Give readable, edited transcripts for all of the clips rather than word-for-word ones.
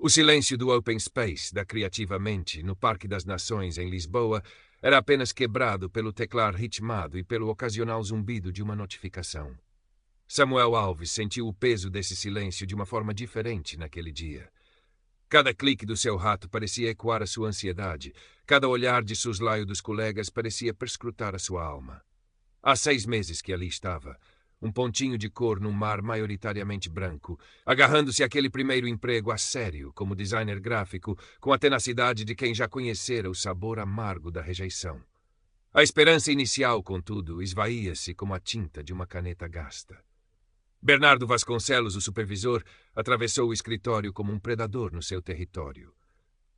O silêncio do open space da Criativamente no Parque das Nações, em Lisboa, era apenas quebrado pelo teclar ritmado e pelo ocasional zumbido de uma notificação. Samuel Alves sentiu o peso desse silêncio de uma forma diferente naquele dia. Cada clique do seu rato parecia ecoar a sua ansiedade. Cada olhar de soslaio dos colegas parecia perscrutar a sua alma. Há 6 meses que ali estava, um pontinho de cor num mar maioritariamente branco, agarrando-se àquele primeiro emprego a sério como designer gráfico, com a tenacidade de quem já conhecera o sabor amargo da rejeição. A esperança inicial, contudo, esvaía-se como a tinta de uma caneta gasta. Bernardo Vasconcelos, o supervisor, atravessou o escritório como um predador no seu território.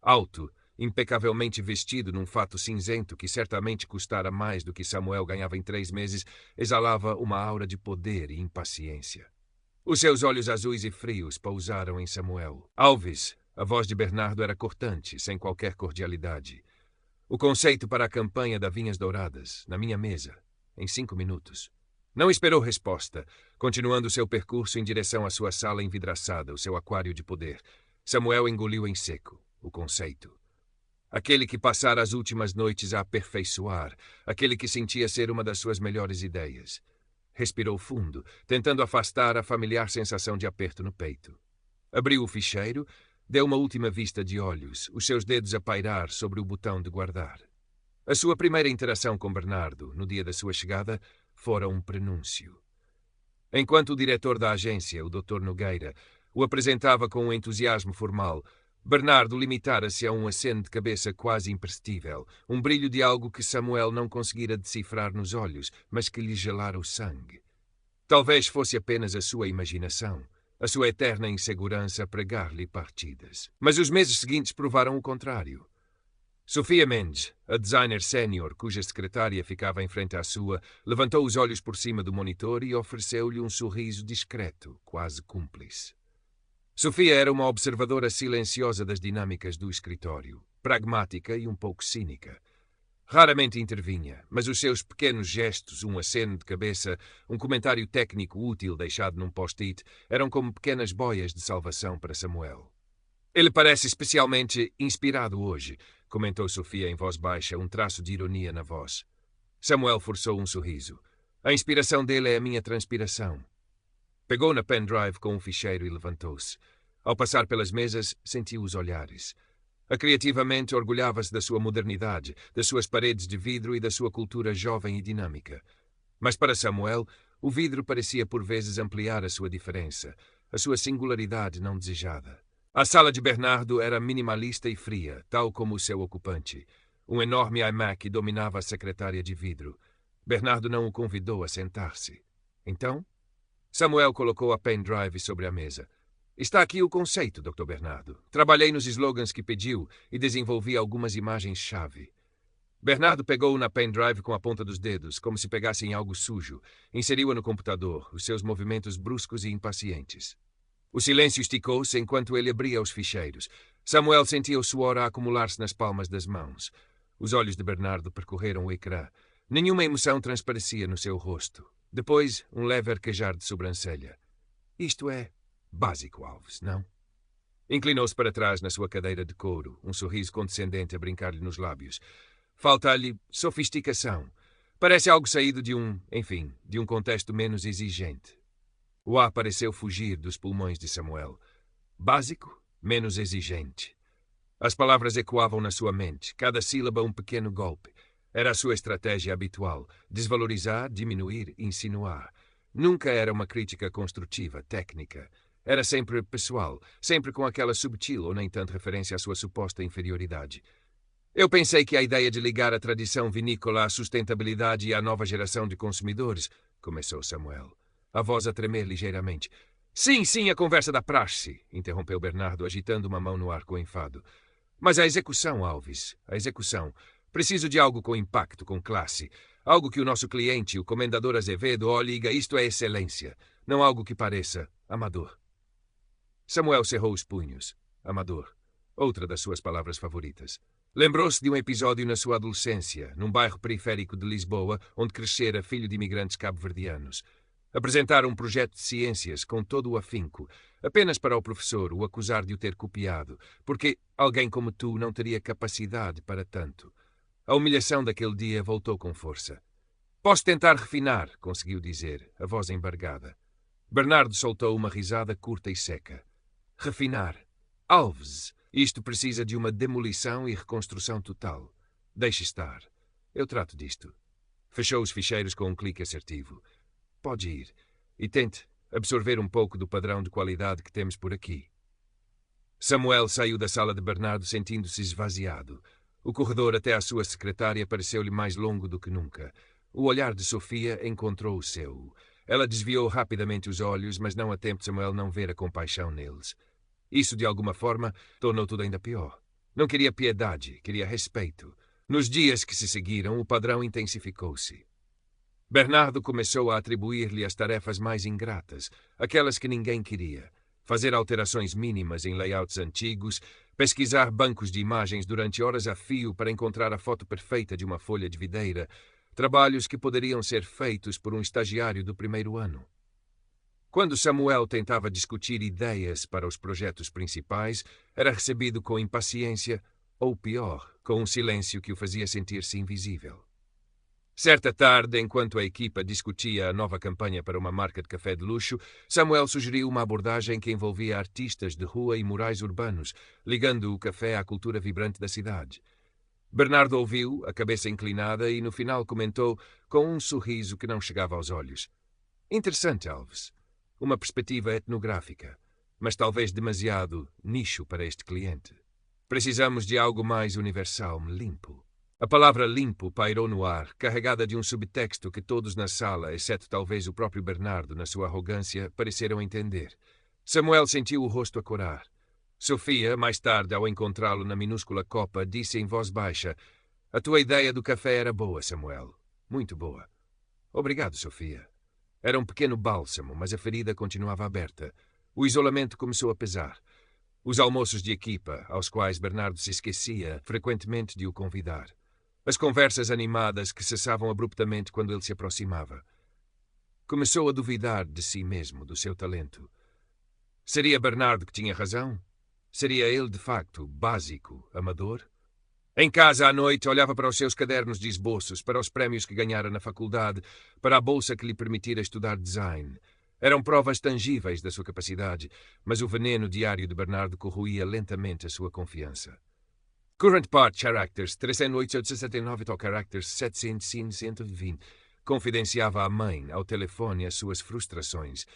Alto, impecavelmente vestido num fato cinzento que certamente custara mais do que Samuel ganhava em 3 meses, exalava uma aura de poder e impaciência. Os seus olhos azuis e frios pousaram em Samuel. Alves, a voz de Bernardo era cortante, sem qualquer cordialidade. O conceito para a campanha da Vinhas Douradas, na minha mesa, em 5 minutos. Não esperou resposta, continuando seu percurso em direção à sua sala envidraçada, o seu aquário de poder. Samuel engoliu em seco o conceito. Aquele que passara as últimas noites a aperfeiçoar, aquele que sentia ser uma das suas melhores ideias. Respirou fundo, tentando afastar a familiar sensação de aperto no peito. Abriu o ficheiro, deu uma última vista de olhos, os seus dedos a pairar sobre o botão de guardar. A sua primeira interação com Bernardo, no dia da sua chegada, fora um prenúncio. Enquanto o diretor da agência, o Dr. Nogueira, o apresentava com um entusiasmo formal, Bernardo limitara-se a um aceno de cabeça quase imperceptível, um brilho de algo que Samuel não conseguira decifrar nos olhos, mas que lhe gelara o sangue. Talvez fosse apenas a sua imaginação, a sua eterna insegurança a pregar-lhe partidas. Mas os meses seguintes provaram o contrário. Sofia Mendes, a designer sénior cuja secretária ficava em frente à sua, levantou os olhos por cima do monitor e ofereceu-lhe um sorriso discreto, quase cúmplice. Sofia era uma observadora silenciosa das dinâmicas do escritório, pragmática e um pouco cínica. Raramente intervinha, mas os seus pequenos gestos, um aceno de cabeça, um comentário técnico útil deixado num post-it, eram como pequenas boias de salvação para Samuel. Ele parece especialmente inspirado hoje, comentou Sofia em voz baixa, um traço de ironia na voz. Samuel forçou um sorriso. A inspiração dele é a minha transpiração. Pegou na pendrive com um ficheiro e levantou-se. Ao passar pelas mesas, sentiu os olhares. A Criativamente orgulhava-se da sua modernidade, das suas paredes de vidro e da sua cultura jovem e dinâmica. Mas para Samuel, o vidro parecia por vezes ampliar a sua diferença, a sua singularidade não desejada. A sala de Bernardo era minimalista e fria, tal como o seu ocupante. Um enorme iMac dominava a secretária de vidro. Bernardo não o convidou a sentar-se. Então, Samuel colocou a pendrive sobre a mesa. Está aqui o conceito, Dr. Bernardo. Trabalhei nos slogans que pediu e desenvolvi algumas imagens-chave. Bernardo pegou-o na pendrive com a ponta dos dedos, como se pegasse em algo sujo. Inseriu-a no computador, os seus movimentos bruscos e impacientes. O silêncio esticou-se enquanto ele abria os ficheiros. Samuel sentia o suor a acumular-se nas palmas das mãos. Os olhos de Bernardo percorreram o ecrã. Nenhuma emoção transparecia no seu rosto. Depois, um leve arquejar de sobrancelha. Isto é básico, Alves, não? Inclinou-se para trás na sua cadeira de couro, um sorriso condescendente a brincar-lhe nos lábios. Falta-lhe sofisticação. Parece algo saído de um contexto menos exigente. O ar pareceu fugir dos pulmões de Samuel. Básico, menos exigente. As palavras ecoavam na sua mente, cada sílaba um pequeno golpe. Era a sua estratégia habitual, desvalorizar, diminuir, insinuar. Nunca era uma crítica construtiva, técnica. Era sempre pessoal, sempre com aquela subtil ou nem tanto referência à sua suposta inferioridade. Eu pensei que a ideia de ligar a tradição vinícola à sustentabilidade e à nova geração de consumidores, começou Samuel. A voz a tremer ligeiramente. Sim, a conversa da praxe, interrompeu Bernardo, agitando uma mão no ar com enfado. Mas a execução, Alves, a execução. Preciso de algo com impacto, com classe. Algo que o nosso cliente, o comendador Azevedo, olhe e diga, isto é excelência. Não algo que pareça amador. Samuel cerrou os punhos. Amador. Outra das suas palavras favoritas. Lembrou-se de um episódio na sua adolescência, num bairro periférico de Lisboa, onde crescera filho de imigrantes cabo-verdianos. Apresentar um projeto de ciências com todo o afinco, apenas para o professor o acusar de o ter copiado, porque alguém como tu não teria capacidade para tanto. A humilhação daquele dia voltou com força. Posso tentar refinar, conseguiu dizer, a voz embargada. Bernardo soltou uma risada curta e seca. Refinar. Alves, isto precisa de uma demolição e reconstrução total. Deixe estar. Eu trato disto. Fechou os ficheiros com um clique assertivo. Pode ir. E tente absorver um pouco do padrão de qualidade que temos por aqui. Samuel saiu da sala de Bernardo sentindo-se esvaziado. O corredor até à sua secretária pareceu-lhe mais longo do que nunca. O olhar de Sofia encontrou o seu. Ela desviou rapidamente os olhos, mas não a tempo de Samuel não ver a compaixão neles. Isso, de alguma forma, tornou tudo ainda pior. Não queria piedade, queria respeito. Nos dias que se seguiram, o padrão intensificou-se. Bernardo começou a atribuir-lhe as tarefas mais ingratas, aquelas que ninguém queria. Fazer alterações mínimas em layouts antigos, pesquisar bancos de imagens durante horas a fio para encontrar a foto perfeita de uma folha de videira, trabalhos que poderiam ser feitos por um estagiário do primeiro ano. Quando Samuel tentava discutir ideias para os projetos principais, era recebido com impaciência, ou pior, com um silêncio que o fazia sentir-se invisível. Certa tarde, enquanto a equipa discutia a nova campanha para uma marca de café de luxo, Samuel sugeriu uma abordagem que envolvia artistas de rua e murais urbanos, ligando o café à cultura vibrante da cidade. Bernardo ouviu, a cabeça inclinada, e no final comentou, com um sorriso que não chegava aos olhos. Interessante, Alves. Uma perspectiva etnográfica, mas talvez demasiado nicho para este cliente. Precisamos de algo mais universal, limpo. A palavra limpo pairou no ar, carregada de um subtexto que todos na sala, exceto talvez o próprio Bernardo, na sua arrogância, pareceram entender. Samuel sentiu o rosto a corar. Sofia, mais tarde, ao encontrá-lo na minúscula copa, disse em voz baixa: "A tua ideia do café era boa, Samuel. Muito boa." "Obrigado, Sofia." Era um pequeno bálsamo, mas a ferida continuava aberta. O isolamento começou a pesar. Os almoços de equipa, aos quais Bernardo se esquecia frequentemente de o convidar. As conversas animadas que cessavam abruptamente quando ele se aproximava. Começou a duvidar de si mesmo, do seu talento. Seria Bernardo que tinha razão? Seria ele, de facto, básico, amador? Em casa, à noite, olhava para os seus cadernos de esboços, para os prémios que ganhara na faculdade, para a bolsa que lhe permitira estudar design. Eram provas tangíveis da sua capacidade, mas o veneno diário de Bernardo corroía lentamente a sua confiança. Current Part Characters 3.869 to Characters 720, confidenciava à mãe, ao telefone, as suas frustrações.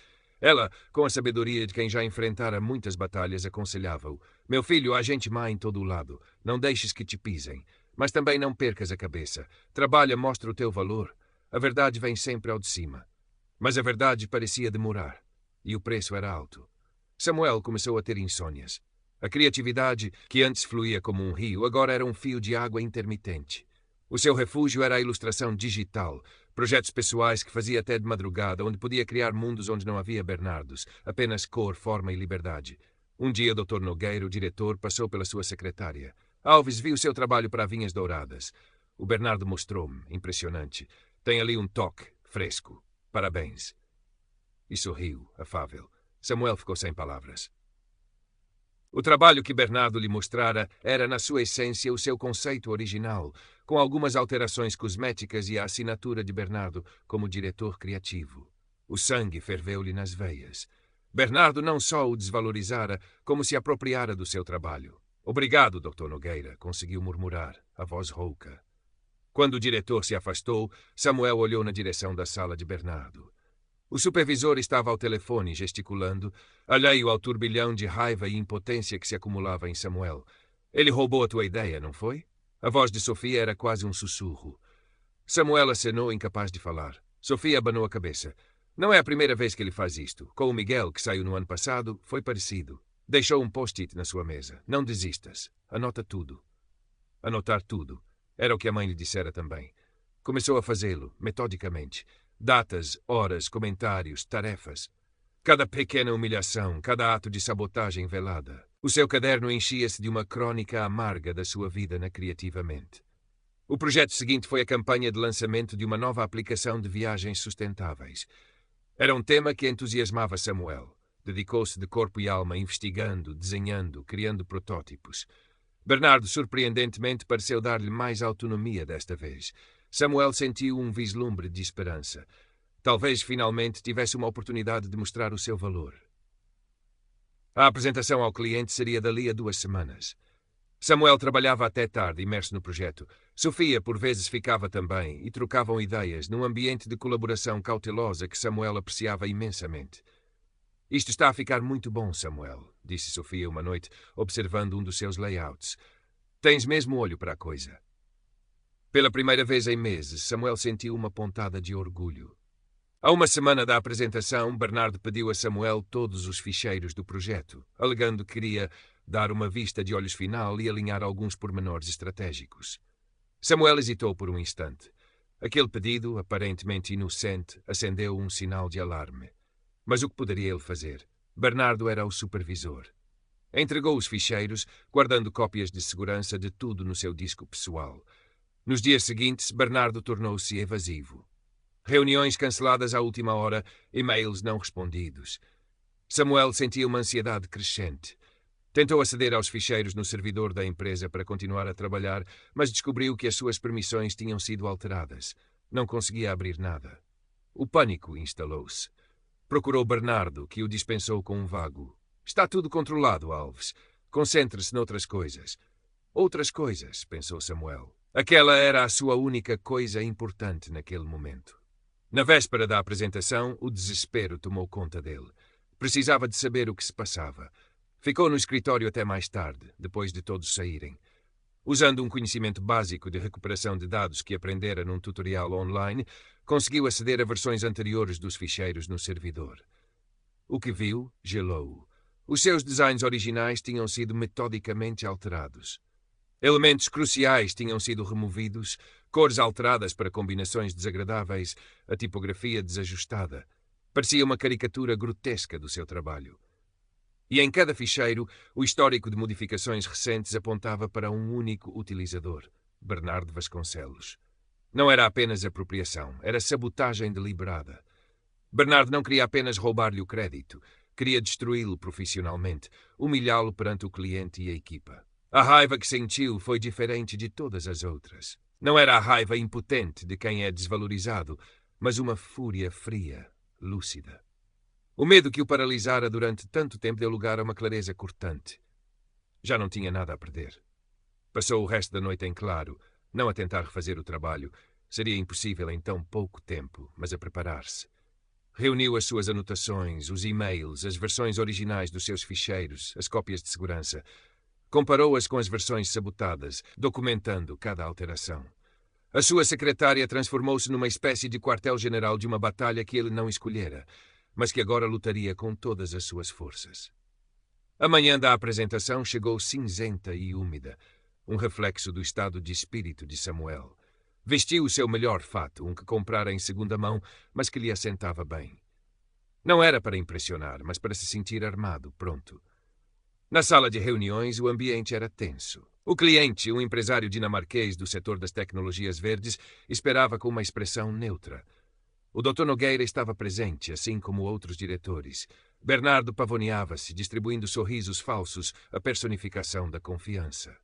Ela, com a sabedoria de quem já enfrentara muitas batalhas, aconselhava-o: "Meu filho, há gente má em todo o lado. Não deixes que te pisem. Mas também não percas a cabeça. Trabalha, mostra o teu valor. A verdade vem sempre ao de cima." Mas a verdade parecia demorar. E o preço era alto. Samuel começou a ter insônias. A criatividade, que antes fluía como um rio, agora era um fio de água intermitente. O seu refúgio era a ilustração digital, projetos pessoais que fazia até de madrugada, onde podia criar mundos onde não havia Bernardos, apenas cor, forma e liberdade. Um dia, Dr. Nogueira, o diretor, passou pela sua secretária. Alves viu seu trabalho para Vinhas Douradas. O Bernardo mostrou-me, impressionante. Tem ali um toque, fresco. Parabéns. E sorriu, afável. Samuel ficou sem palavras. O trabalho que Bernardo lhe mostrara era, na sua essência, o seu conceito original, com algumas alterações cosméticas e a assinatura de Bernardo como diretor criativo. O sangue ferveu-lhe nas veias. Bernardo não só o desvalorizara, como se apropriara do seu trabalho. "Obrigado, Dr. Nogueira", conseguiu murmurar, a voz rouca. Quando o diretor se afastou, Samuel olhou na direção da sala de Bernardo. O supervisor estava ao telefone, gesticulando, alheio ao turbilhão de raiva e impotência que se acumulava em Samuel. "Ele roubou a tua ideia, não foi?" A voz de Sofia era quase um sussurro. Samuel acenou, incapaz de falar. Sofia abanou a cabeça. "Não é a primeira vez que ele faz isto. Com o Miguel, que saiu no ano passado, foi parecido. Deixou um post-it na sua mesa. Não desistas. Anota tudo." Anotar tudo. Era o que a mãe lhe dissera também. Começou a fazê-lo, metodicamente. Datas, horas, comentários, tarefas. Cada pequena humilhação, cada ato de sabotagem velada. O seu caderno enchia-se de uma crônica amarga da sua vida na Criativamente. O projeto seguinte foi a campanha de lançamento de uma nova aplicação de viagens sustentáveis. Era um tema que entusiasmava Samuel. Dedicou-se de corpo e alma, investigando, desenhando, criando protótipos. Bernardo, surpreendentemente, pareceu dar-lhe mais autonomia desta vez. Samuel sentiu um vislumbre de esperança. Talvez, finalmente, tivesse uma oportunidade de mostrar o seu valor. A apresentação ao cliente seria dali a 2 semanas. Samuel trabalhava até tarde, imerso no projeto. Sofia, por vezes, ficava também, e trocavam ideias, num ambiente de colaboração cautelosa que Samuel apreciava imensamente. Isto está a ficar muito bom, Samuel, disse Sofia uma noite, observando um dos seus layouts. Tens mesmo olho para a coisa. Pela primeira vez em meses, Samuel sentiu uma pontada de orgulho. A 1 semana da apresentação, Bernardo pediu a Samuel todos os ficheiros do projeto, alegando que queria dar uma vista de olhos final e alinhar alguns pormenores estratégicos. Samuel hesitou por um instante. Aquele pedido, aparentemente inocente, acendeu um sinal de alarme. Mas o que poderia ele fazer? Bernardo era o supervisor. Entregou os ficheiros, guardando cópias de segurança de tudo no seu disco pessoal. Nos dias seguintes, Bernardo tornou-se evasivo. Reuniões canceladas à última hora, e-mails não respondidos. Samuel sentia uma ansiedade crescente. Tentou aceder aos ficheiros no servidor da empresa para continuar a trabalhar, mas descobriu que as suas permissões tinham sido alteradas. Não conseguia abrir nada. O pânico instalou-se. Procurou Bernardo, que o dispensou com um vago. Está tudo controlado, Alves. Concentre-se noutras coisas. Outras coisas, pensou Samuel. Aquela era a sua única coisa importante naquele momento. Na véspera da apresentação, o desespero tomou conta dele. Precisava de saber o que se passava. Ficou no escritório até mais tarde, depois de todos saírem. Usando um conhecimento básico de recuperação de dados que aprendera num tutorial online, conseguiu aceder a versões anteriores dos ficheiros no servidor. O que viu, gelou-o. Os seus designs originais tinham sido metodicamente alterados. Elementos cruciais tinham sido removidos, cores alteradas para combinações desagradáveis, a tipografia desajustada. Parecia uma caricatura grotesca do seu trabalho. E em cada ficheiro, o histórico de modificações recentes apontava para um único utilizador, Bernardo Vasconcelos. Não era apenas apropriação, era sabotagem deliberada. Bernardo não queria apenas roubar-lhe o crédito, queria destruí-lo profissionalmente, humilhá-lo perante o cliente e a equipa. A raiva que sentiu foi diferente de todas as outras. Não era a raiva impotente de quem é desvalorizado, mas uma fúria fria, lúcida. O medo que o paralisara durante tanto tempo deu lugar a uma clareza cortante. Já não tinha nada a perder. Passou o resto da noite em claro, não a tentar refazer o trabalho. Seria impossível em tão pouco tempo, mas a preparar-se. Reuniu as suas anotações, os e-mails, as versões originais dos seus ficheiros, as cópias de segurança. Comparou-as com as versões sabotadas, documentando cada alteração. A sua secretária transformou-se numa espécie de quartel-general de uma batalha que ele não escolhera, mas que agora lutaria com todas as suas forças. A manhã da apresentação chegou cinzenta e úmida, um reflexo do estado de espírito de Samuel. Vestiu o seu melhor fato, um que comprara em segunda mão, mas que lhe assentava bem. Não era para impressionar, mas para se sentir armado, pronto. Na sala de reuniões, o ambiente era tenso. O cliente, um empresário dinamarquês do setor das tecnologias verdes, esperava com uma expressão neutra. O Dr. Nogueira estava presente, assim como outros diretores. Bernardo pavoneava-se, distribuindo sorrisos falsos, a personificação da confiança.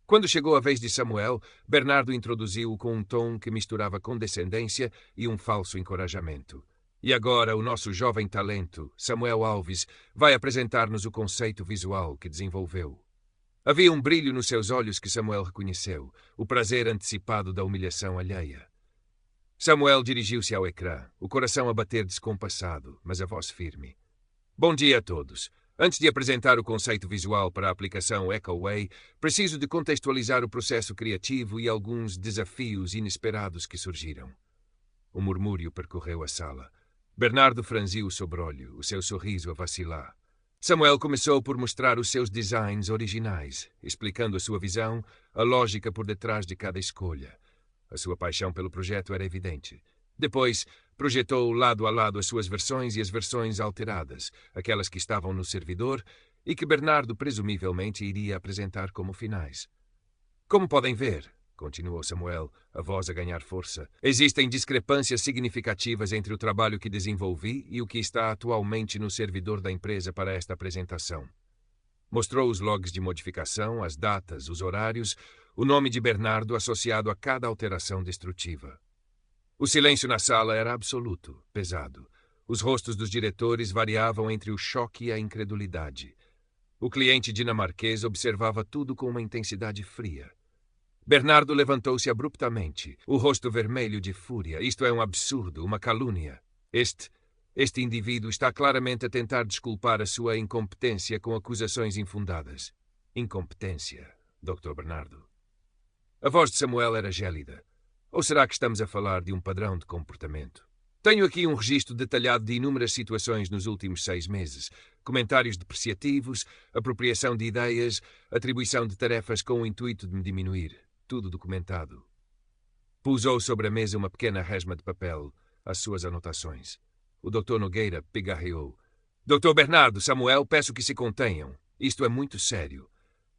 Quando chegou a vez de Samuel, Bernardo introduziu-o com um tom que misturava condescendência e um falso encorajamento. E agora o nosso jovem talento, Samuel Alves, vai apresentar-nos o conceito visual que desenvolveu. Havia um brilho nos seus olhos que Samuel reconheceu, o prazer antecipado da humilhação alheia. Samuel dirigiu-se ao ecrã, o coração a bater descompassado, mas a voz firme. Bom dia a todos. Antes de apresentar o conceito visual para a aplicação EcoWay, preciso de contextualizar o processo criativo e alguns desafios inesperados que surgiram. O murmúrio percorreu a sala. Bernardo franziu o sobrolho, o seu sorriso a vacilar. Samuel começou por mostrar os seus designs originais, explicando a sua visão, a lógica por detrás de cada escolha. A sua paixão pelo projeto era evidente. Depois, projetou lado a lado as suas versões e as versões alteradas, aquelas que estavam no servidor e que Bernardo presumivelmente iria apresentar como finais. Como podem ver, continuou Samuel, a voz a ganhar força. Existem discrepâncias significativas entre o trabalho que desenvolvi e o que está atualmente no servidor da empresa para esta apresentação. Mostrou os logs de modificação, as datas, os horários, o nome de Bernardo associado a cada alteração destrutiva. O silêncio na sala era absoluto, pesado. Os rostos dos diretores variavam entre o choque e a incredulidade. O cliente dinamarquês observava tudo com uma intensidade fria. Bernardo levantou-se abruptamente, o rosto vermelho de fúria. Isto é um absurdo, uma calúnia. Este indivíduo está claramente a tentar desculpar a sua incompetência com acusações infundadas. Incompetência, Dr. Bernardo. A voz de Samuel era gélida. Ou será que estamos a falar de um padrão de comportamento? Tenho aqui um registro detalhado de inúmeras situações nos últimos 6 meses. Comentários depreciativos, apropriação de ideias, atribuição de tarefas com o intuito de me diminuir. Tudo documentado. Pousou sobre a mesa uma pequena resma de papel, as suas anotações. O Dr. Nogueira pigarreou. Dr. Bernardo, Samuel, peço que se contenham. Isto é muito sério.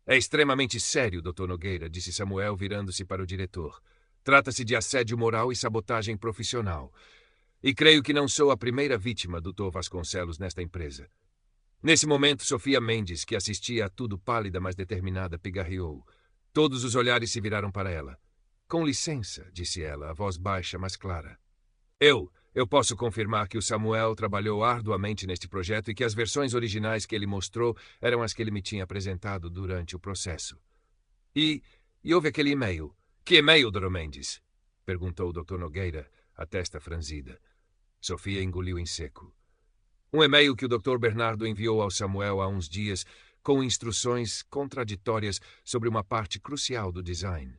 É extremamente sério, Dr. Nogueira, disse Samuel, virando-se para o diretor. Trata-se de assédio moral e sabotagem profissional. E creio que não sou a primeira vítima, Dr. Vasconcelos, nesta empresa. Nesse momento, Sofia Mendes, que assistia a tudo pálida, mas determinada, pigarreou. Todos os olhares se viraram para ela. Com licença, disse ela, a voz baixa, mas clara. Eu posso confirmar que o Samuel trabalhou arduamente neste projeto e que as versões originais que ele mostrou eram as que ele me tinha apresentado durante o processo. E houve aquele e-mail. Que e-mail, Dr. Mendes? Perguntou o Dr. Nogueira, a testa franzida. Sofia engoliu em seco. Um e-mail que o Dr. Bernardo enviou ao Samuel há uns dias com instruções contraditórias sobre uma parte crucial do design.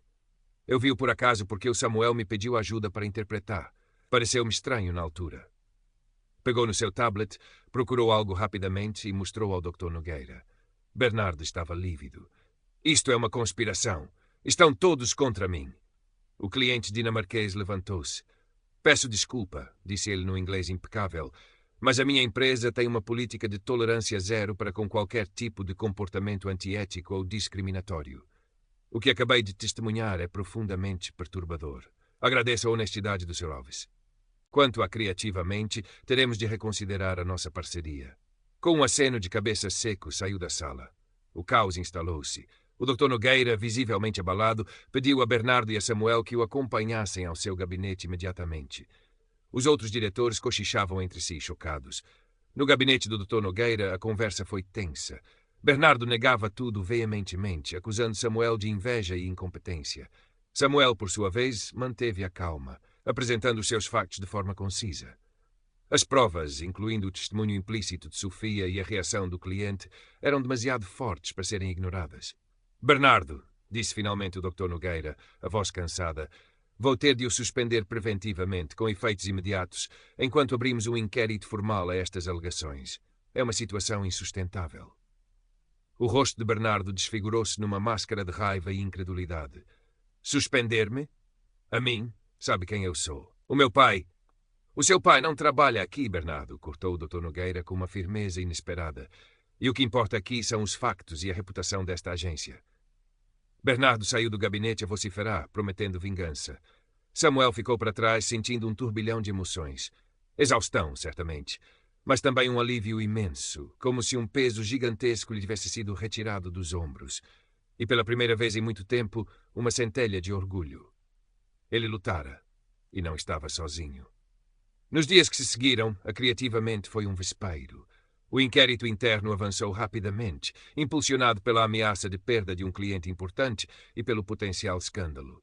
Eu vi-o por acaso porque o Samuel me pediu ajuda para interpretar. Pareceu-me estranho na altura. Pegou no seu tablet, procurou algo rapidamente e mostrou ao Dr. Nogueira. Bernardo estava lívido. Isto é uma conspiração. Estão todos contra mim. O cliente dinamarquês levantou-se. Peço desculpa, disse ele no inglês impecável, mas a minha empresa tem uma política de tolerância zero para com qualquer tipo de comportamento antiético ou discriminatório. O que acabei de testemunhar é profundamente perturbador. Agradeço a honestidade do Sr. Alves. Quanto a criativamente, teremos de reconsiderar a nossa parceria. Com um aceno de cabeça seco, saiu da sala. O caos instalou-se. O Dr. Nogueira, visivelmente abalado, pediu a Bernardo e a Samuel que o acompanhassem ao seu gabinete imediatamente. Os outros diretores cochichavam entre si, chocados. No gabinete do Dr. Nogueira, a conversa foi tensa. Bernardo negava tudo veementemente, acusando Samuel de inveja e incompetência. Samuel, por sua vez, manteve a calma, apresentando os seus factos de forma concisa. As provas, incluindo o testemunho implícito de Sofia e a reação do cliente, eram demasiado fortes para serem ignoradas. Bernardo, disse finalmente o Dr. Nogueira, a voz cansada, vou ter de o suspender preventivamente, com efeitos imediatos, enquanto abrimos um inquérito formal a estas alegações. É uma situação insustentável. O rosto de Bernardo desfigurou-se numa máscara de raiva e incredulidade. Suspender-me? A mim? Sabe quem eu sou? O meu pai. O seu pai não trabalha aqui, Bernardo, cortou o Dr. Nogueira com uma firmeza inesperada. E o que importa aqui são os factos e a reputação desta agência. Bernardo saiu do gabinete a vociferar, prometendo vingança. Samuel ficou para trás, sentindo um turbilhão de emoções. Exaustão, certamente, mas também um alívio imenso, como se um peso gigantesco lhe tivesse sido retirado dos ombros. E pela primeira vez em muito tempo, uma centelha de orgulho. Ele lutara, e não estava sozinho. Nos dias que se seguiram, a Criativamente foi um vespeiro. O inquérito interno avançou rapidamente, impulsionado pela ameaça de perda de um cliente importante e pelo potencial escândalo.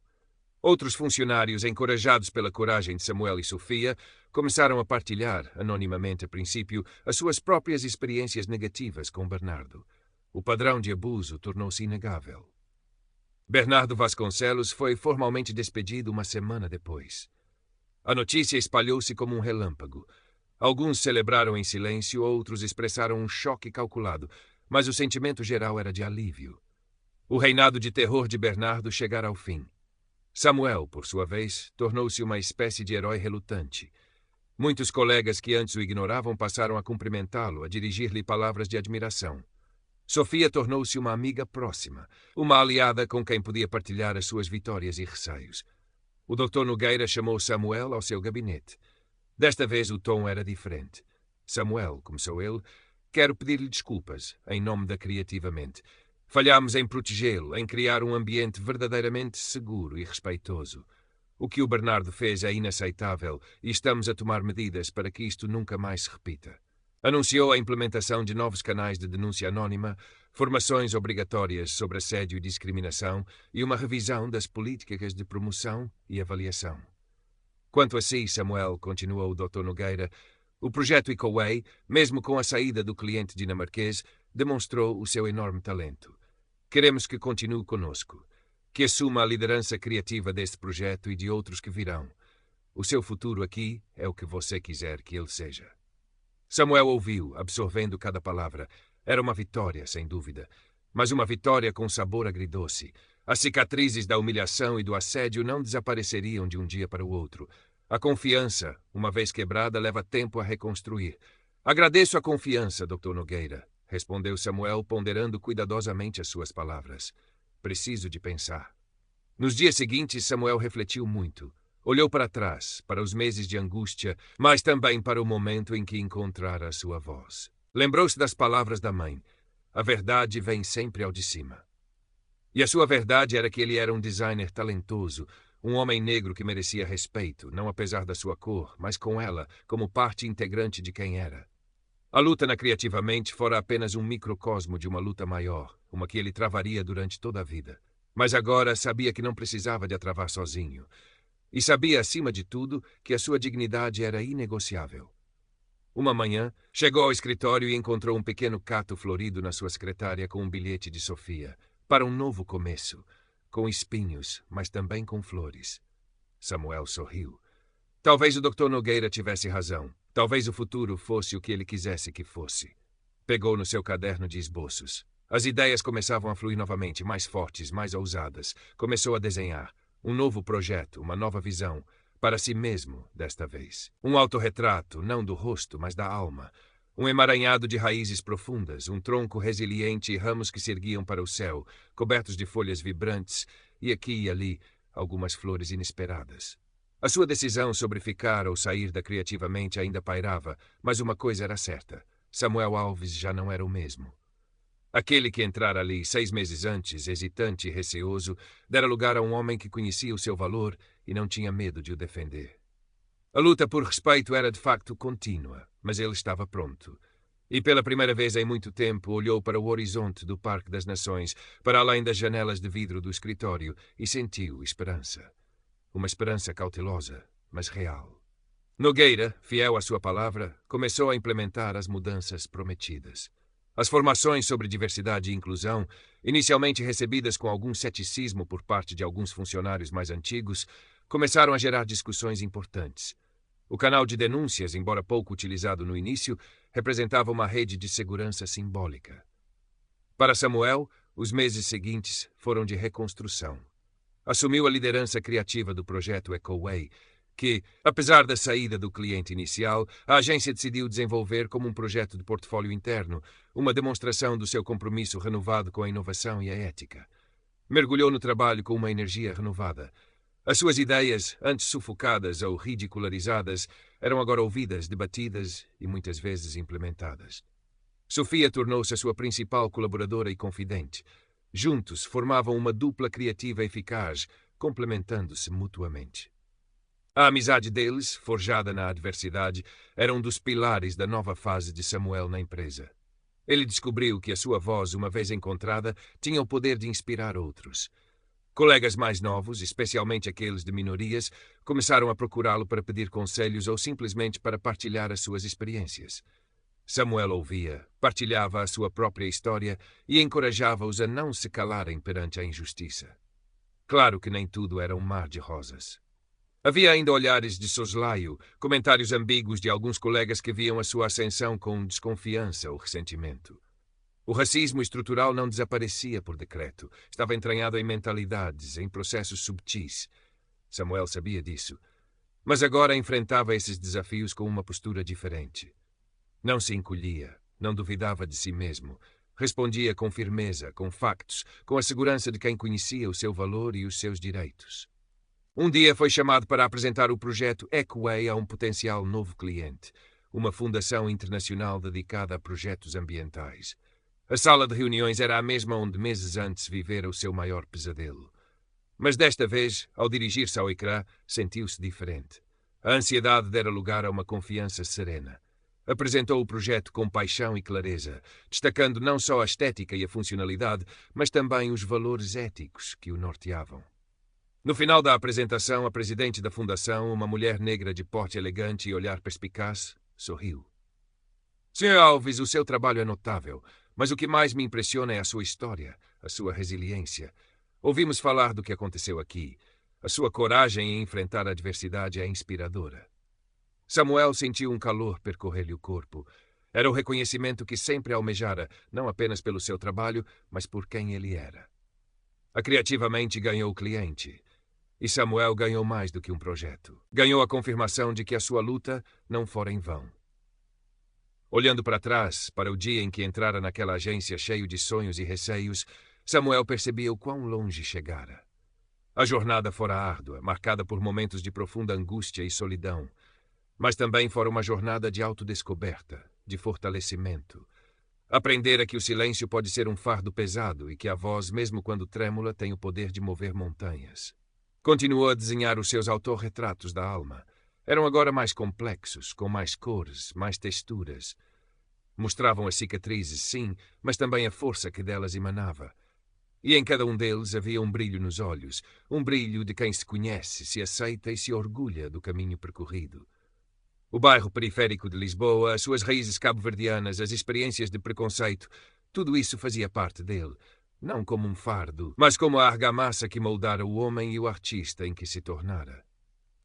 Outros funcionários, encorajados pela coragem de Samuel e Sofia, começaram a partilhar, anonimamente a princípio, as suas próprias experiências negativas com Bernardo. O padrão de abuso tornou-se inegável. Bernardo Vasconcelos foi formalmente despedido uma semana depois. A notícia espalhou-se como um relâmpago. Alguns celebraram em silêncio, outros expressaram um choque calculado, mas o sentimento geral era de alívio. O reinado de terror de Bernardo chegara ao fim. Samuel, por sua vez, tornou-se uma espécie de herói relutante. Muitos colegas que antes o ignoravam passaram a cumprimentá-lo, a dirigir-lhe palavras de admiração. Sofia tornou-se uma amiga próxima, uma aliada com quem podia partilhar as suas vitórias e receios. O Dr. Nogueira chamou Samuel ao seu gabinete. Desta vez o tom era diferente. Samuel, começou ele, quero pedir-lhe desculpas, em nome da Criativamente. Falhámos em protegê-lo, em criar um ambiente verdadeiramente seguro e respeitoso. O que o Bernardo fez é inaceitável e estamos a tomar medidas para que isto nunca mais se repita. Anunciou a implementação de novos canais de denúncia anónima, formações obrigatórias sobre assédio e discriminação e uma revisão das políticas de promoção e avaliação. Quanto a si, Samuel, continuou o Dr. Nogueira, o projeto EcoWay, mesmo com a saída do cliente dinamarquês, demonstrou o seu enorme talento. Queremos que continue conosco, que assuma a liderança criativa deste projeto e de outros que virão. O seu futuro aqui é o que você quiser que ele seja. Samuel ouviu, absorvendo cada palavra. Era uma vitória, sem dúvida, mas uma vitória com sabor agridoce. As cicatrizes da humilhação e do assédio não desapareceriam de um dia para o outro. A confiança, uma vez quebrada, leva tempo a reconstruir. Agradeço a confiança, Dr. Nogueira, respondeu Samuel, ponderando cuidadosamente as suas palavras. Preciso de pensar. Nos dias seguintes, Samuel refletiu muito. Olhou para trás, para os meses de angústia, mas também para o momento em que encontrara a sua voz. Lembrou-se das palavras da mãe. A verdade vem sempre ao de cima. E a sua verdade era que ele era um designer talentoso, um homem negro que merecia respeito, não apesar da sua cor, mas com ela, como parte integrante de quem era. A luta na Criativamente fora apenas um microcosmo de uma luta maior, uma que ele travaria durante toda a vida. Mas agora sabia que não precisava de a travar sozinho. E sabia, acima de tudo, que a sua dignidade era inegociável. Uma manhã, chegou ao escritório e encontrou um pequeno cato florido na sua secretária com um bilhete de Sofia, para um novo começo, com espinhos, mas também com flores. Samuel sorriu. Talvez o Dr. Nogueira tivesse razão. Talvez o futuro fosse o que ele quisesse que fosse. Pegou no seu caderno de esboços. As ideias começavam a fluir novamente, mais fortes, mais ousadas. Começou a desenhar. Um novo projeto, uma nova visão, para si mesmo, desta vez. Um autorretrato, não do rosto, mas da alma. Um emaranhado de raízes profundas, um tronco resiliente e ramos que se erguiam para o céu, cobertos de folhas vibrantes, e aqui e ali, algumas flores inesperadas. A sua decisão sobre ficar ou sair da Criativamente ainda pairava, mas uma coisa era certa. Samuel Alves já não era o mesmo. Aquele que entrara ali 6 meses antes, hesitante e receoso, dera lugar a um homem que conhecia o seu valor e não tinha medo de o defender. A luta por respeito era de facto contínua, mas ele estava pronto. E pela primeira vez em muito tempo olhou para o horizonte do Parque das Nações, para além das janelas de vidro do escritório, e sentiu esperança. Uma esperança cautelosa, mas real. Nogueira, fiel à sua palavra, começou a implementar as mudanças prometidas. As formações sobre diversidade e inclusão, inicialmente recebidas com algum ceticismo por parte de alguns funcionários mais antigos, começaram a gerar discussões importantes. O canal de denúncias, embora pouco utilizado no início, representava uma rede de segurança simbólica. Para Samuel, os meses seguintes foram de reconstrução. Assumiu a liderança criativa do projeto EcoWay, que, apesar da saída do cliente inicial, a agência decidiu desenvolver como um projeto de portfólio interno, uma demonstração do seu compromisso renovado com a inovação e a ética. Mergulhou no trabalho com uma energia renovada. As suas ideias, antes sufocadas ou ridicularizadas, eram agora ouvidas, debatidas e muitas vezes implementadas. Sofia tornou-se a sua principal colaboradora e confidente. Juntos formavam uma dupla criativa eficaz, complementando-se mutuamente. A amizade deles, forjada na adversidade, era um dos pilares da nova fase de Samuel na empresa. Ele descobriu que a sua voz, uma vez encontrada, tinha o poder de inspirar outros. Colegas mais novos, especialmente aqueles de minorias, começaram a procurá-lo para pedir conselhos ou simplesmente para partilhar as suas experiências. Samuel ouvia, partilhava a sua própria história e encorajava-os a não se calarem perante a injustiça. Claro que nem tudo era um mar de rosas. Havia ainda olhares de soslaio, comentários ambíguos de alguns colegas que viam a sua ascensão com desconfiança ou ressentimento. O racismo estrutural não desaparecia por decreto. Estava entranhado em mentalidades, em processos subtis. Samuel sabia disso. Mas agora enfrentava esses desafios com uma postura diferente. Não se encolhia, não duvidava de si mesmo. Respondia com firmeza, com factos, com a segurança de quem conhecia o seu valor e os seus direitos. Um dia foi chamado para apresentar o projeto Ecoway a um potencial novo cliente, uma fundação internacional dedicada a projetos ambientais. A sala de reuniões era a mesma onde meses antes vivera o seu maior pesadelo. Mas desta vez, ao dirigir-se ao ecrã, sentiu-se diferente. A ansiedade dera lugar a uma confiança serena. Apresentou o projeto com paixão e clareza, destacando não só a estética e a funcionalidade, mas também os valores éticos que o norteavam. No final da apresentação, a presidente da fundação, uma mulher negra de porte elegante e olhar perspicaz, sorriu. Sr. Alves, o seu trabalho é notável, mas o que mais me impressiona é a sua história, a sua resiliência. Ouvimos falar do que aconteceu aqui. A sua coragem em enfrentar a adversidade é inspiradora. Samuel sentiu um calor percorrer-lhe o corpo. Era o reconhecimento que sempre almejara, não apenas pelo seu trabalho, mas por quem ele era. A Criativamente ganhou o cliente. E Samuel ganhou mais do que um projeto. Ganhou a confirmação de que a sua luta não fora em vão. Olhando para trás, para o dia em que entrara naquela agência cheio de sonhos e receios, Samuel percebia o quão longe chegara. A jornada fora árdua, marcada por momentos de profunda angústia e solidão, mas também fora uma jornada de autodescoberta, de fortalecimento. Aprendera que o silêncio pode ser um fardo pesado e que a voz, mesmo quando trêmula, tem o poder de mover montanhas. Continuou a desenhar os seus autorretratos da alma. Eram agora mais complexos, com mais cores, mais texturas. Mostravam as cicatrizes, sim, mas também a força que delas emanava. E em cada um deles havia um brilho nos olhos, um brilho de quem se conhece, se aceita e se orgulha do caminho percorrido. O bairro periférico de Lisboa, as suas raízes cabo-verdianas, as experiências de preconceito, tudo isso fazia parte dele, não como um fardo, mas como a argamassa que moldara o homem e o artista em que se tornara.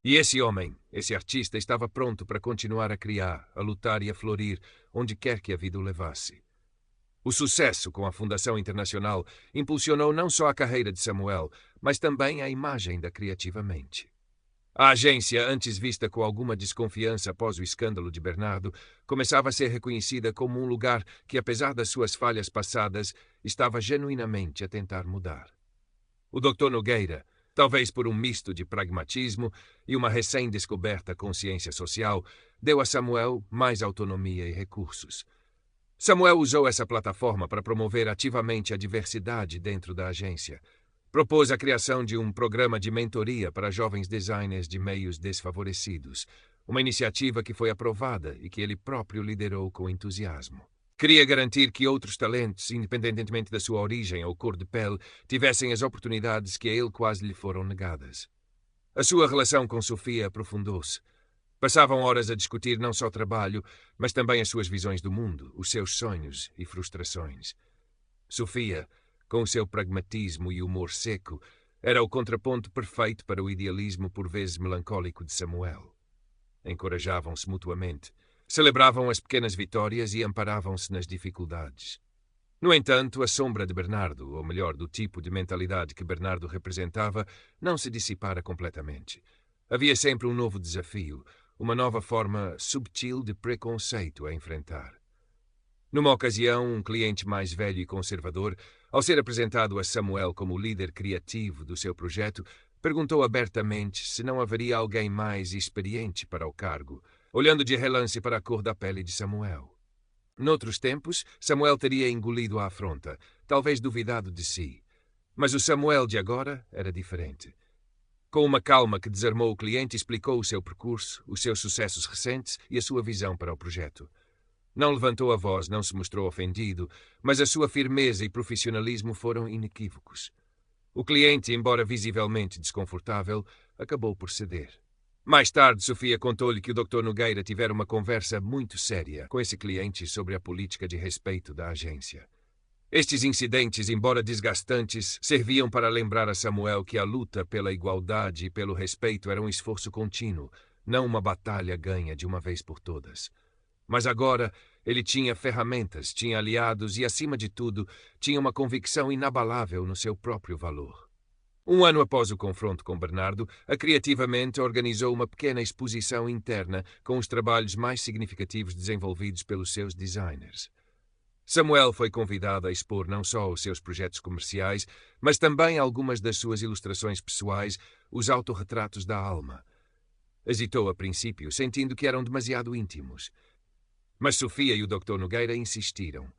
E esse homem, esse artista, estava pronto para continuar a criar, a lutar e a florir, onde quer que a vida o levasse. O sucesso com a Fundação Internacional impulsionou não só a carreira de Samuel, mas também a imagem da Criativamente. A agência, antes vista com alguma desconfiança após o escândalo de Bernardo, começava a ser reconhecida como um lugar que, apesar das suas falhas passadas, estava genuinamente a tentar mudar. O Dr. Nogueira, talvez por um misto de pragmatismo e uma recém-descoberta consciência social, deu a Samuel mais autonomia e recursos. Samuel usou essa plataforma para promover ativamente a diversidade dentro da agência. Propôs a criação de um programa de mentoria para jovens designers de meios desfavorecidos, uma iniciativa que foi aprovada e que ele próprio liderou com entusiasmo. Queria garantir que outros talentos, independentemente da sua origem ou cor de pele, tivessem as oportunidades que a ele quase lhe foram negadas. A sua relação com Sofia aprofundou-se. Passavam horas a discutir não só trabalho, mas também as suas visões do mundo, os seus sonhos e frustrações. Sofia, com o seu pragmatismo e humor seco, era o contraponto perfeito para o idealismo por vezes melancólico de Samuel. Encorajavam-se mutuamente, celebravam as pequenas vitórias e amparavam-se nas dificuldades. No entanto, a sombra de Bernardo, ou melhor, do tipo de mentalidade que Bernardo representava, não se dissipara completamente. Havia sempre um novo desafio, uma nova forma subtil de preconceito a enfrentar. Numa ocasião, um cliente mais velho e conservador, ao ser apresentado a Samuel como o líder criativo do seu projeto, perguntou abertamente se não haveria alguém mais experiente para o cargo, olhando de relance para a cor da pele de Samuel. Noutros tempos, Samuel teria engolido a afronta, talvez duvidado de si. Mas o Samuel de agora era diferente. Com uma calma que desarmou o cliente, explicou o seu percurso, os seus sucessos recentes e a sua visão para o projeto. Não levantou a voz, não se mostrou ofendido, mas a sua firmeza e profissionalismo foram inequívocos. O cliente, embora visivelmente desconfortável, acabou por ceder. Mais tarde, Sofia contou-lhe que o Dr. Nogueira tivera uma conversa muito séria com esse cliente sobre a política de respeito da agência. Estes incidentes, embora desgastantes, serviam para lembrar a Samuel que a luta pela igualdade e pelo respeito era um esforço contínuo, não uma batalha ganha de uma vez por todas. Mas agora ele tinha ferramentas, tinha aliados e, acima de tudo, tinha uma convicção inabalável no seu próprio valor. Um ano após o confronto com Bernardo, a Criativamente organizou uma pequena exposição interna com os trabalhos mais significativos desenvolvidos pelos seus designers. Samuel foi convidado a expor não só os seus projetos comerciais, mas também algumas das suas ilustrações pessoais, os autorretratos da alma. Hesitou a princípio, sentindo que eram demasiado íntimos. Mas Sofia e o Dr. Nogueira insistiram.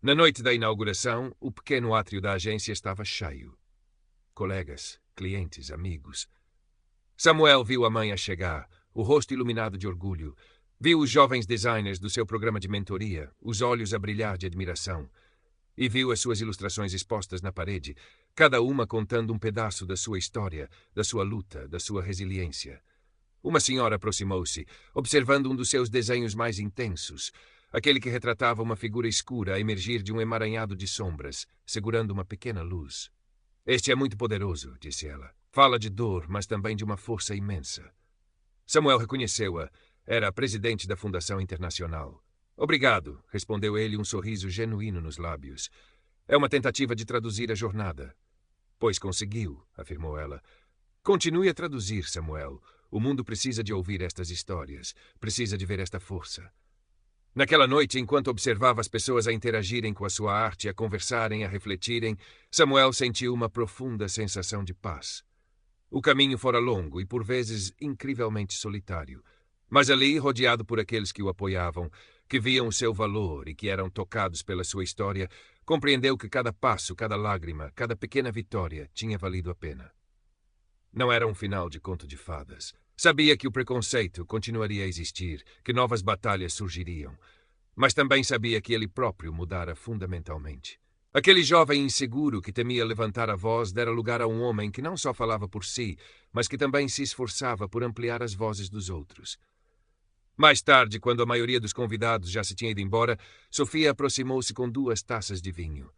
Na noite da inauguração, o pequeno átrio da agência estava cheio. Colegas, clientes, amigos. Samuel viu a mãe a chegar, o rosto iluminado de orgulho. Viu os jovens designers do seu programa de mentoria, os olhos a brilhar de admiração. E viu as suas ilustrações expostas na parede, cada uma contando um pedaço da sua história, da sua luta, da sua resiliência. Uma senhora aproximou-se, observando um dos seus desenhos mais intensos, aquele que retratava uma figura escura a emergir de um emaranhado de sombras, segurando uma pequena luz. Este é muito poderoso, disse ela. Fala de dor, mas também de uma força imensa. Samuel reconheceu-a. Era a presidente da Fundação Internacional. Obrigado, respondeu ele, um sorriso genuíno nos lábios. É uma tentativa de traduzir a jornada. Pois conseguiu, afirmou ela. Continue a traduzir, Samuel. O mundo precisa de ouvir estas histórias. Precisa de ver esta força. Naquela noite, enquanto observava as pessoas a interagirem com a sua arte, a conversarem, a refletirem, Samuel sentiu uma profunda sensação de paz. O caminho fora longo e, por vezes, incrivelmente solitário. Mas ali, rodeado por aqueles que o apoiavam, que viam o seu valor e que eram tocados pela sua história, compreendeu que cada passo, cada lágrima, cada pequena vitória tinha valido a pena. Não era um final de conto de fadas. Sabia que o preconceito continuaria a existir, que novas batalhas surgiriam. Mas também sabia que ele próprio mudara fundamentalmente. Aquele jovem inseguro que temia levantar a voz dera lugar a um homem que não só falava por si, mas que também se esforçava por ampliar as vozes dos outros. Mais tarde, quando a maioria dos convidados já se tinha ido embora, Sofia aproximou-se com 2 taças de vinho.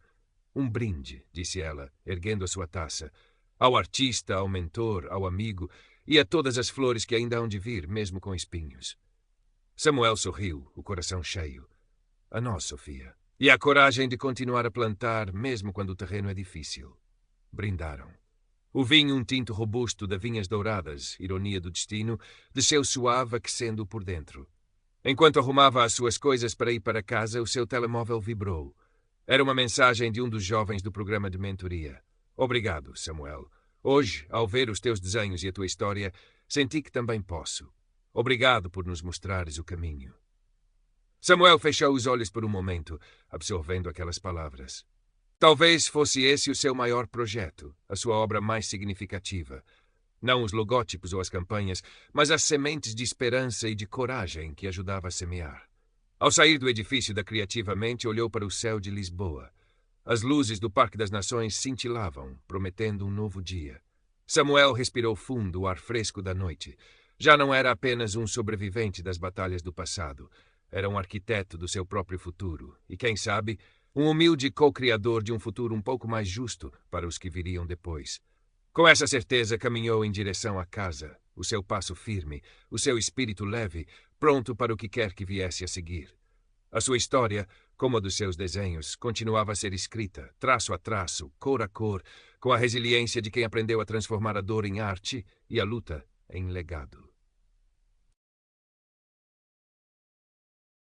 Um brinde, disse ela, erguendo a sua taça. Ao artista, ao mentor, ao amigo e a todas as flores que ainda hão de vir, mesmo com espinhos. Samuel sorriu, o coração cheio. A nós, Sofia. E a coragem de continuar a plantar, mesmo quando o terreno é difícil. Brindaram. O vinho, um tinto robusto de vinhas douradas, ironia do destino, desceu suave, aquecendo por dentro. Enquanto arrumava as suas coisas para ir para casa, o seu telemóvel vibrou. Era uma mensagem de um dos jovens do programa de mentoria. Obrigado, Samuel. Hoje, ao ver os teus desenhos e a tua história, senti que também posso. Obrigado por nos mostrares o caminho. Samuel fechou os olhos por um momento, absorvendo aquelas palavras. Talvez fosse esse o seu maior projeto, a sua obra mais significativa. Não os logótipos ou as campanhas, mas as sementes de esperança e de coragem que ajudava a semear. Ao sair do edifício da Criativamente, olhou para o céu de Lisboa. As luzes do Parque das Nações cintilavam, prometendo um novo dia. Samuel respirou fundo o ar fresco da noite. Já não era apenas um sobrevivente das batalhas do passado. Era um arquiteto do seu próprio futuro. E, quem sabe, um humilde co-criador de um futuro um pouco mais justo para os que viriam depois. Com essa certeza, caminhou em direção à casa, o seu passo firme, o seu espírito leve, pronto para o que quer que viesse a seguir. A sua história, como a dos seus desenhos, continuava a ser escrita, traço a traço, cor a cor, com a resiliência de quem aprendeu a transformar a dor em arte e a luta em legado.